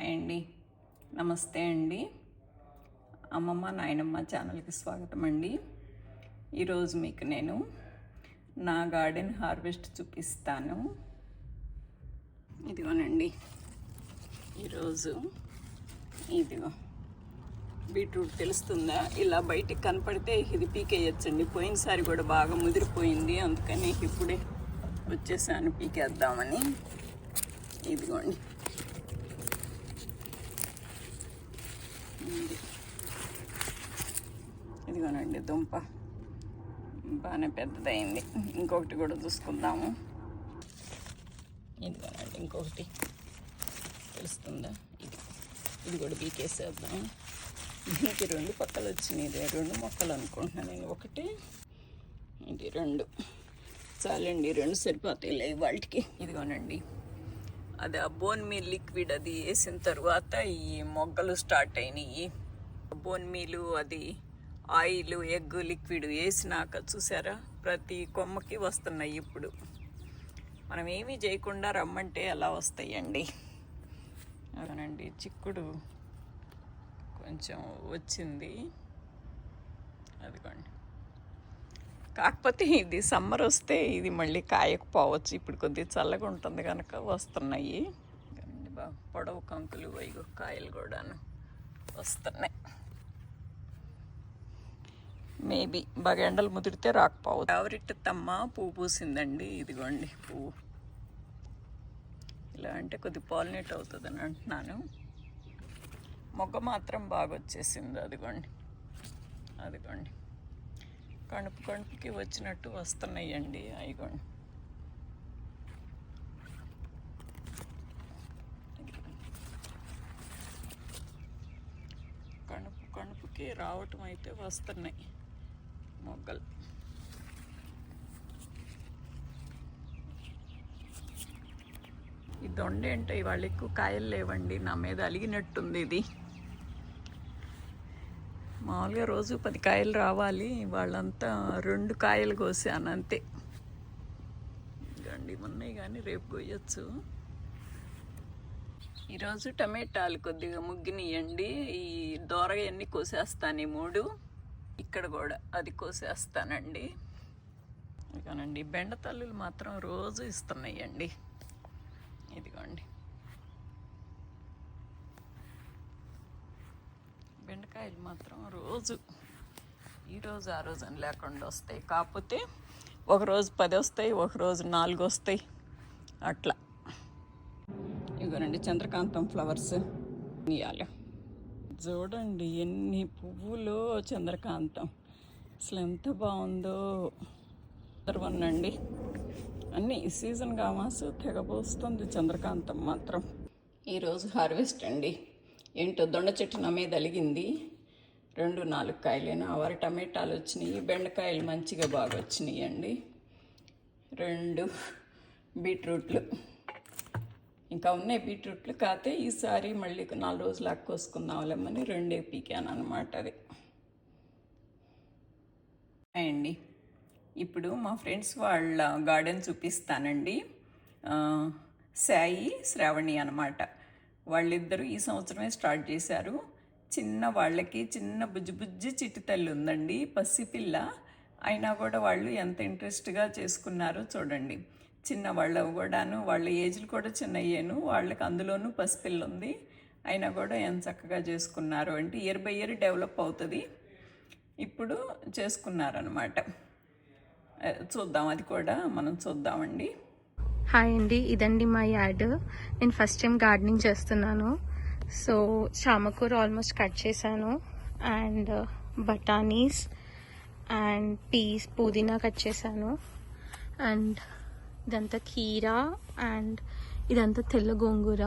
Hi అండి, నమస్తే అండి. అమ్మమ్మ నాయనమ్మ ఛానల్కి స్వాగతం అండి. ఈరోజు మీకు నేను నా గార్డెన్ హార్వెస్ట్ చూపిస్తాను. ఇదిగోనండి, ఈరోజు ఇదిగో బీట్రూట్ తెలుస్తుందా? ఇలా బయటికి కనపడితే ఇది పీకేయచ్చండి. పోయినసారి కూడా బాగా ముదిరిపోయింది, అందుకని ఇప్పుడే వచ్చేసాను పీకేద్దామని. ఇదిగోండి, ఇదిగోనండి దుంప బాగానే పెద్దదైంది. ఇంకొకటి కూడా చూసుకుందాము. ఇదిగోనండి ఇంకొకటి తెలుస్తుందా? ఇది కూడా పీకేసేద్దాం. దీనికి 2 పక్కలు వచ్చినాయి. 2 మొక్కలు అనుకుంటున్నాను నేను. ఒకటి ఇది 2 చాలండి, 2 సరిపోతాయి వాటికి. ఇదిగోనండి, అది ఆ బోన్ మీల్ లిక్విడ్ అది వేసిన తర్వాత ఈ మొగ్గలు స్టార్ట్ అయినాయి. బోన్ మీలు అది ఆయిల్ ఎగ్ లిక్విడ్ వేసినాక చూసారా, ప్రతి కొమ్మకి వస్తున్నాయి. ఇప్పుడు మనం ఏమీ చేయకుండా రమ్మంటే ఎలా వస్తాయండి. అదనండి చిక్కుడు కొంచెం వచ్చింది. అదిగోండి, కాకపోతే ఇది సమ్మర్ వస్తే ఇది మళ్ళీ కాయకపోవచ్చు. ఇప్పుడు కొద్దిగా చల్లగా ఉంటుంది కనుక వస్తున్నాయి. బాగా పొడవు కంకులు వైగు కాయలు కూడాను వస్తున్నాయి. మేబీ బాగా ఎండలు ముదిరితే రాకపోవచ్చు. ఫేవరెట్ తమ్మ పువ్వు పూసిందండి. ఇదిగోండి పువ్వు ఇలా అంటే కొద్దిగా పాలినేట్ అవుతుందని అంటున్నాను. మొగ్గ మాత్రం బాగా వచ్చేసింది. అదిగోండి అదిగోండి కణుపుకి వచ్చినట్టు వస్తున్నాయండి. అయిగోండి కణుపుకి రావటం అయితే వస్తున్నాయి మొగ్గలు. ఈ దొండ ఏంటో ఇవాళ ఎక్కువ కాయలు లేవండి. నా మీద అలిగినట్టుంది ఇది. మామూలుగా రోజు 10 కాయలు రావాలి, వాళ్ళంతా 2 కాయలు కోసాను అంతే. ఇదండి ఉన్నాయి కానీ రేపు కోయచ్చు. ఈరోజు టమాటాలు కొద్దిగా ముగ్గినాయండి. ఈ దోరగాయన్ని కోసేస్తాను. ఈ 3 ఇక్కడ కూడా అది కోసేస్తానండి. ఇదిగోనండి బెండ తల్లులు మాత్రం రోజు ఇస్తున్నాయండి. ఇదిగోండి బెండకాయలు మాత్రం రోజు ఈరోజు ఆ రోజు అని లేకుండా వస్తాయి. కాకపోతే ఒకరోజు 10 వస్తాయి, ఒకరోజు 4 వస్తాయి అట్లా. ఇదిగోనండి చంద్రకాంతం ఫ్లవర్స్ ఇవ్వాలి. చూడండి ఎన్ని పువ్వులు చంద్రకాంతం, అసలు ఎంత బాగుందో. తర్వన్నండి అన్నీ సీజన్ కామాసు తెగపోస్తుంది చంద్రకాంతం మాత్రం. ఈరోజు హార్వెస్ట్ అండి. ఏంటో దొండ చెట్టు నా మీద అలిగింది. 2-4 కాయలేనా. 6 టమాటాలు వచ్చినాయి. బెండకాయలు మంచిగా బాగా వచ్చినాయి అండి. 2 బీట్రూట్లు ఇంకా ఉన్నాయి. బీట్రూట్లు కాతే ఈసారి మళ్ళీ 4 రోజులు కోసుకుందాంలేమని 2 పీకాను అనమాట. అది అండి. ఇప్పుడు మా ఫ్రెండ్స్ వాళ్ళ గార్డెన్ చూపిస్తానండి. సాయి శ్రావణి అనమాట. వాళ్ళిద్దరూ ఈ సంవత్సరమే స్టార్ట్ చేశారు. వాళ్ళకి చిన్న బుజ్జి చిట్టి తల్లి ఉందండి, పసిపిల్ల. అయినా కూడా వాళ్ళు ఎంత ఇంట్రెస్ట్గా చేసుకున్నారో చూడండి. వాళ్ళ కూడాను వాళ్ళ ఏజ్లు కూడా చిన్నయ్యాను. వాళ్ళకి అందులోనూ పసిపిల్ల ఉంది. అయినా కూడా ఎంత చక్కగా చేసుకున్నారు అంటే ఇయర్ బై ఇయర్ డెవలప్ అవుతుంది. ఇప్పుడు చేసుకున్నారనమాట. చూద్దాం, అది కూడా మనం చూద్దామండి. హాయ్ అండి, ఇదండి మా యార్డ్. నేను ఫస్ట్ టైం గార్డెనింగ్ చేస్తున్నాను. సో చామకూర ఆల్మోస్ట్ కట్ చేశాను, అండ్ బఠానీస్ అండ్ పీస్ పుదీనా కట్ చేశాను, అండ్ ఇదంతా కీరా, అండ్ ఇదంతా తెల్ల గోంగూర,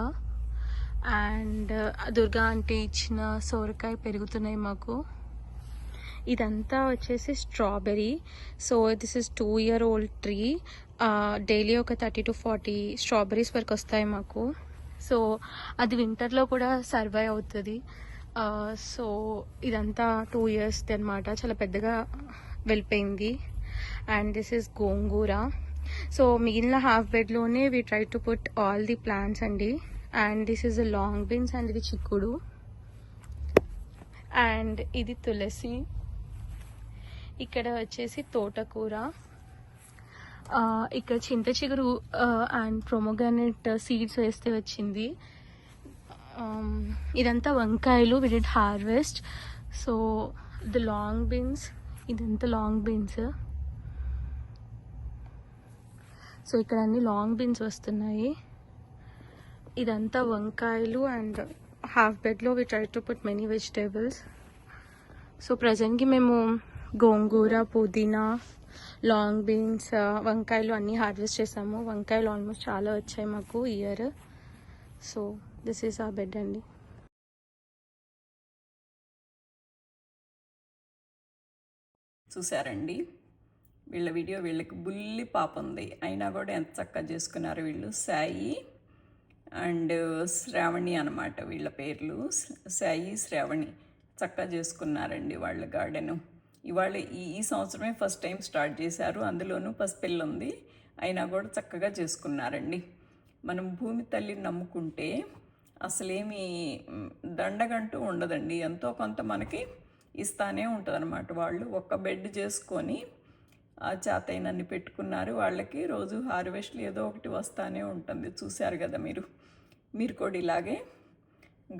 అండ్ దుర్గా ఆంటీ ఇచ్చిన సోరకాయ పెరుగుతున్నాయి మాకు. ఇదంతా వచ్చేసి strawberry. So this is 2-year-old tree. Daily ఒక 30 to 40 స్ట్రాబెర్రీస్ వరకు వస్తాయి మాకు. సో అది వింటర్లో కూడా సర్వైవ్ అవుతుంది. సో ఇదంతా 2 years అనమాట. చాలా పెద్దగా వెళ్ళిపోయింది. And this is gongura. So మిగిలిన హాఫ్ బెడ్లోనే we try to put all the plants అండి. And this is a long beans and ఇది చిక్కుడు అండ్ ఇది తులసి. ఇక్కడ వచ్చేసి తోటకూర, ఇక్కడ చింత చిగురు అండ్ ప్రొమోగ్రానేట్ సీడ్స్ వేస్తే వచ్చింది. ఇదంతా వంకాయలు, we did harvest. So the long beans, ఇదంతా లాంగ్ బీన్స్. సో ఇక్కడ అన్ని లాంగ్ బీన్స్ వస్తున్నాయి. ఇదంతా వంకాయలు అండ్ హాఫ్ బెడ్లో we try to put many vegetables. So ప్రజెంట్కి మేము గోంగూర, పుదీనా, లాంగ్ బీన్స్, వంకాయలు అన్నీ హార్వెస్ట్ చేసాము. వంకాయలు ఆల్మోస్ట్ చాలా వచ్చాయి మాకు ఇయర్. సో దిస్ ఈస్ ఆ బెడ్ అండి. చూసారండి వీళ్ళ వీడియో. వీళ్ళకి బుల్లి పాప ఉంది, అయినా కూడా ఎంత చక్కగా చేసుకున్నారు వీళ్ళు. సాయి అండ్ శ్రావణి అనమాట వీళ్ళ పేర్లు. సాయి, శ్రావణి చక్కగా చేసుకున్నారండి వాళ్ళ గార్డెను. ఇవాళ ఈ సంవత్సరమే ఫస్ట్ టైం స్టార్ట్ చేశారు, అందులోనూ పసిపిల్ల ఉంది, అయినా కూడా చక్కగా చేసుకున్నారండి. మనం భూమి తల్లిని నమ్ముకుంటే అసలేమీ దండగంటూ ఉండదండి, ఎంతో కొంత మనకి ఇస్తానే ఉంటుంది. వాళ్ళు ఒక్క బెడ్ చేసుకొని ఆ చేతైనన్ని పెట్టుకున్నారు. వాళ్ళకి రోజు హార్వెస్ట్లు ఏదో ఒకటి వస్తూనే ఉంటుంది. చూశారు కదా మీరు కూడా ఇలాగే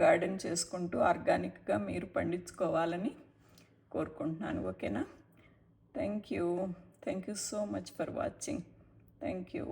గార్డెన్ చేసుకుంటూ ఆర్గానిక్గా మీరు పండించుకోవాలని కోరుకుంటున్నాను. ఓకేనా? Thank you so much for watching. Thank you.